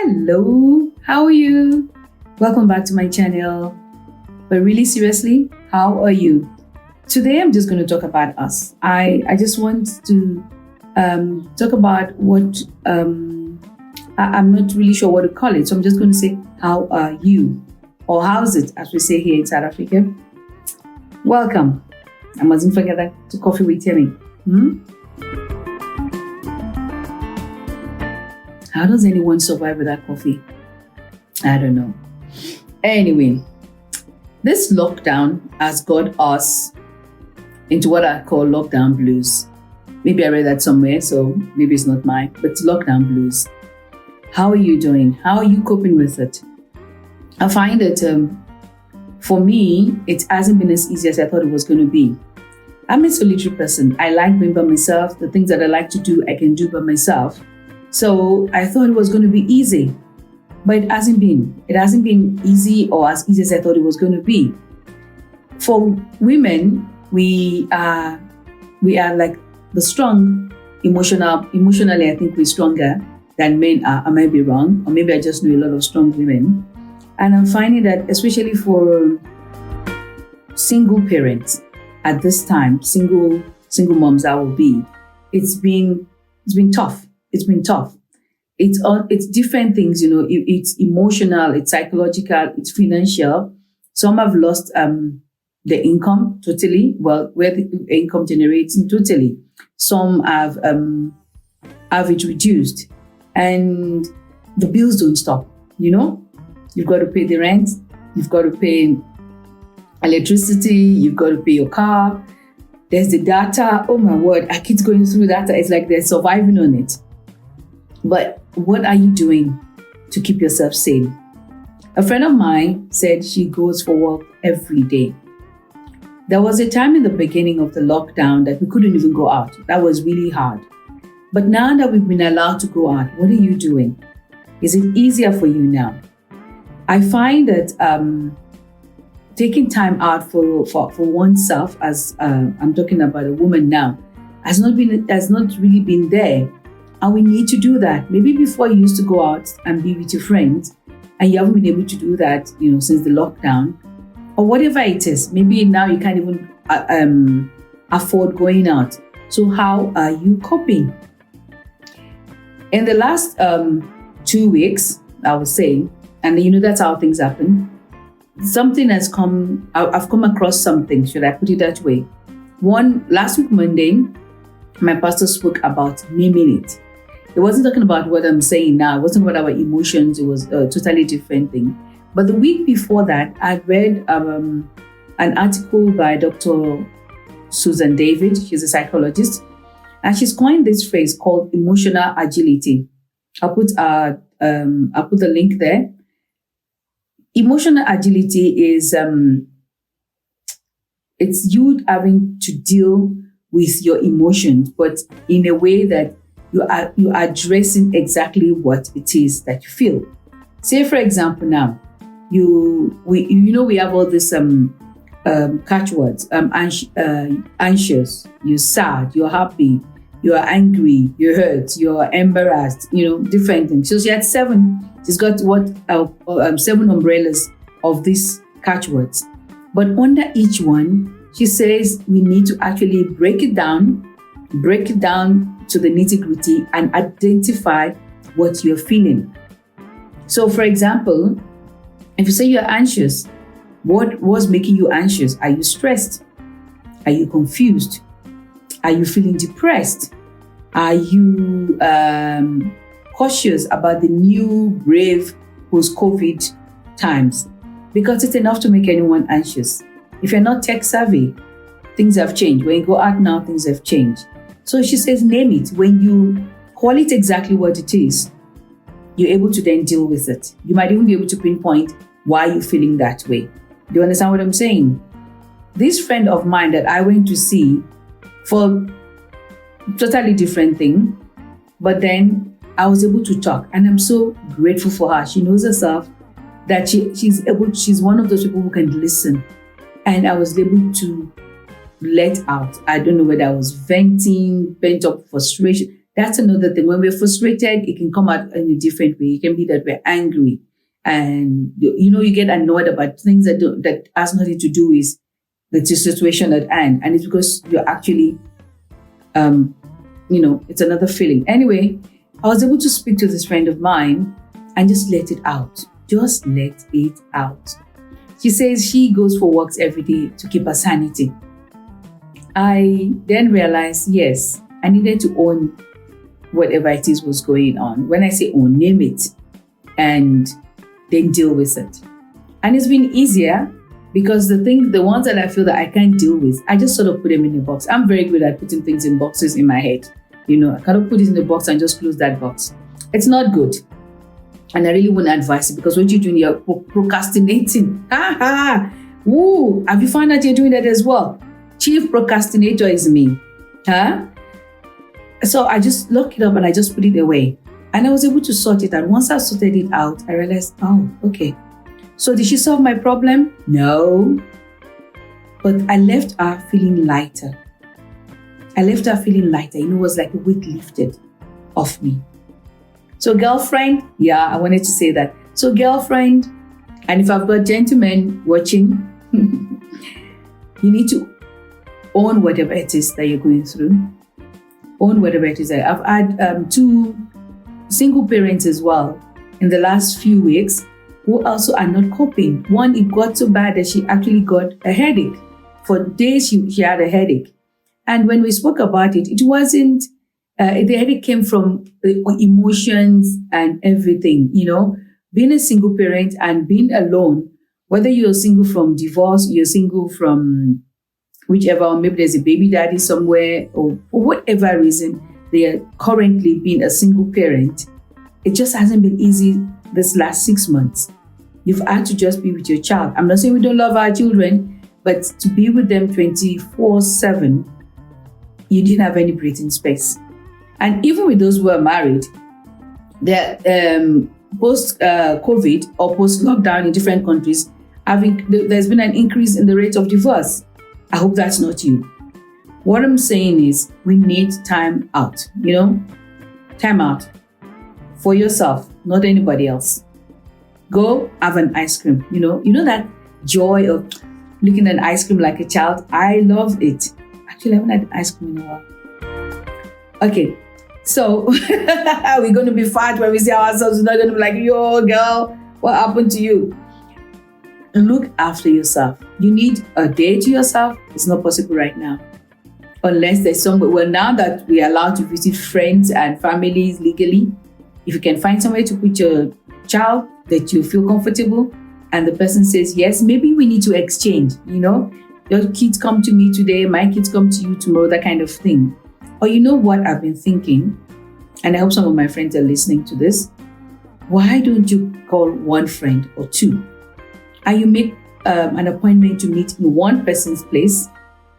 Hello, how are you? Welcome back to my channel. But really seriously, how are you? Today I'm just going to talk about us. I just want to talk about what I'm not really sure what to call it. So I'm just going to say, how are you? Or how's it, as we say here in South Africa. Welcome. I mustn't forget that to Coffee with Temmi. How does anyone survive without coffee? I don't know. Anyway, this lockdown has got us into what I call lockdown blues. Maybe I read that somewhere, so maybe it's not mine, but it's lockdown blues. How are you doing? How are you coping with it? I find that for me, it hasn't been as easy as I thought it was going to be. I'm a solitary person. I like being by myself. The things that I like to do, I can do by myself. So I thought it was going to be easy, but it hasn't been. It hasn't been easy or as easy as I thought it was going to be. For women, we are like the strong emotionally. I think we're stronger than men are. I might be wrong, or maybe I just know a lot of strong women. And I'm finding that, especially for single parents at this time, single moms that will be, it's been tough. It's been tough. It's different things, it's emotional, it's psychological, it's financial. Some have lost the income totally. Well, where the income generates totally. Some have it reduced. And the bills don't stop, You've got to pay the rent, you've got to pay electricity, you've got to pay your car. There's the data. Oh my word, I keep going through data. It's like they're surviving on it. But what are you doing to keep yourself sane? A friend of mine said she goes for work every day. There was a time in the beginning of the lockdown that we couldn't even go out. That was really hard. But now that we've been allowed to go out, what are you doing? Is it easier for you now? I find that taking time out for oneself, as I'm talking about a woman now, has not really been there. And we need to do that. Maybe before you used to go out and be with your friends, and you haven't been able to do that, since the lockdown, or whatever it is. Maybe now you can't even afford going out. So how are you coping? In the last 2 weeks, I would say, and that's how things happen. Something has come. I've come across something. Should I put it that way? Last week Monday, my pastor spoke about naming it. It wasn't talking about what I'm saying now. It wasn't about our emotions. It was a totally different thing. But the week before that, I read an article by Dr. Susan David. She's a psychologist. And she's coined this phrase called emotional agility. I'll put the link there. Emotional agility is it's you having to deal with your emotions, but in a way that you are addressing exactly what it is that you feel. Say, for example, now we have all this catchwords: anxious, you're sad, you're happy, you're angry, you're hurt, you're embarrassed. Different things. So she had seven. She's got 7 umbrellas of these catchwords, but under each one, she says we need to actually break it down to the nitty-gritty and identify what you're feeling. So, for example, if you say you're anxious, what was making you anxious? Are you stressed? Are you confused? Are you feeling depressed? Are you cautious about the new brave post-COVID times? Because it's enough to make anyone anxious. If you're not tech savvy, things have changed. When you go out now, things have changed. So she says, name it. When you call it exactly what it is, you're able to then deal with it. You might even be able to pinpoint why you're feeling that way. Do you understand what I'm saying? This friend of mine that I went to see for totally different thing, but then I was able to talk, and I'm so grateful for her. She knows herself that she's one of those people who can listen. And I was able to let out. I don't know whether I was venting, pent up frustration. that's another thing. When we're frustrated, it can come out in a different way. It can be that we're angry, and you get annoyed about things that has nothing to do with the situation at hand, and it's because you're actually, it's another feeling. Anyway, I was able to speak to this friend of mine and just let it out. Just let it out. She says she goes for walks every day to keep her sanity. I then realized, yes, I needed to own whatever it is was going on. When I say own, name it, and then deal with it. And it's been easier because the ones that I feel that I can't deal with, I just sort of put them in a box. I'm very good at putting things in boxes in my head. I cannot put it in the box and just close that box. It's not good. And I really wouldn't advise it, because what you're doing, you're procrastinating. Woo! Have you found out you're doing that as well? Chief procrastinator is me. So I just locked it up and I just put it away. And I was able to sort it out. Once I sorted it out, I realized, oh, okay. So did she solve my problem? No. But I left her feeling lighter. It was like a weight lifted off me. So girlfriend, I wanted to say that. So girlfriend, and if I've got gentlemen watching, you need to own whatever it is that you're going through. Own whatever it is. I've had 2 single parents as well in the last few weeks who also are not coping. One, it got so bad that she actually got a headache. For days, she had a headache. And when we spoke about it, it wasn't, the headache came from emotions and everything, Being a single parent and being alone, whether you're single from divorce, you're single from whichever, or maybe there's a baby daddy somewhere, or for whatever reason, they are currently being a single parent, it just hasn't been easy this last 6 months. You've had to just be with your child. I'm not saying we don't love our children, but to be with them 24/7, you didn't have any breathing space. And even with those who are married, they're post-COVID or post-lockdown in different countries, there's been an increase in the rate of divorce. I hope that's not you. What I'm saying is we need time out, time out for yourself, not anybody else. Go have an ice cream, that joy of looking at ice cream like a child. I love it. Actually, I haven't had ice cream in a while. Okay, so we're going to be fat when we see ourselves. We're not going to be like, yo, girl, what happened to you? Look after yourself. You need a day to yourself. It's not possible right now. Unless there's somewhere. Well, now that we are allowed to visit friends and families legally, if you can find somewhere to put your child that you feel comfortable and the person says, yes, maybe we need to exchange, Your kids come to me today, my kids come to you tomorrow, that kind of thing. Or what I've been thinking, and I hope some of my friends are listening to this. Why don't you call one friend or 2? And you make an appointment to meet in one person's place.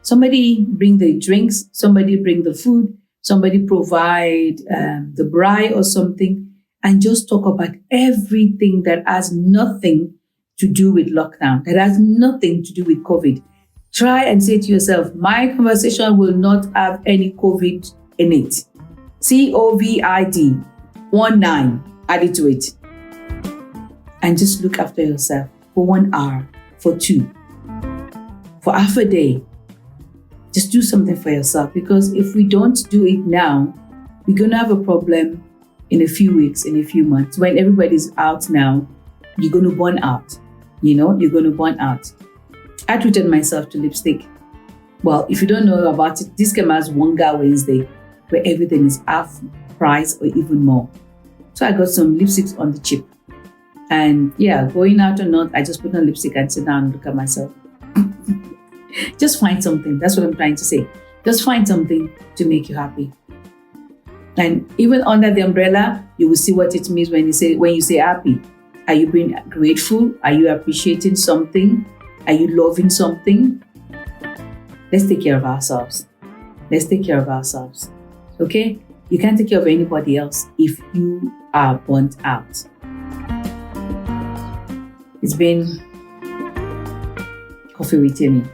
Somebody bring the drinks, somebody bring the food, somebody provide the braai or something, and just talk about everything that has nothing to do with lockdown, that has nothing to do with COVID. Try and say to yourself, my conversation will not have any COVID in it. COVID, 19, add it to it. And just look after yourself for 1 hour, for 2, for half a day. Just do something for yourself, because if we don't do it now, we're going to have a problem in a few weeks, in a few months. When everybody's out now, you're going to burn out. You're going to burn out. I treated myself to lipstick. Well, if you don't know about it, this came as Wonga Wednesday, where everything is half price or even more. So I got some lipsticks on the cheap. And going out or not, I just put on lipstick and sit down and look at myself. Just find something. That's what I'm trying to say. Just find something to make you happy. And even under the umbrella, you will see what it means when you say happy. Are you being grateful? Are you appreciating something? Are you loving something? Let's take care of ourselves. Okay? You can't take care of anybody else if you are burnt out. It's been Coffee with Temmi.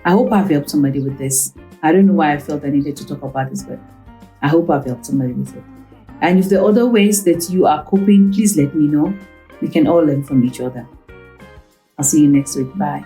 I hope I've helped somebody with this. I don't know why I felt I needed to talk about this, but I hope I've helped somebody with it. And if there are other ways that you are coping, please let me know. We can all learn from each other. I'll see you next week. Bye.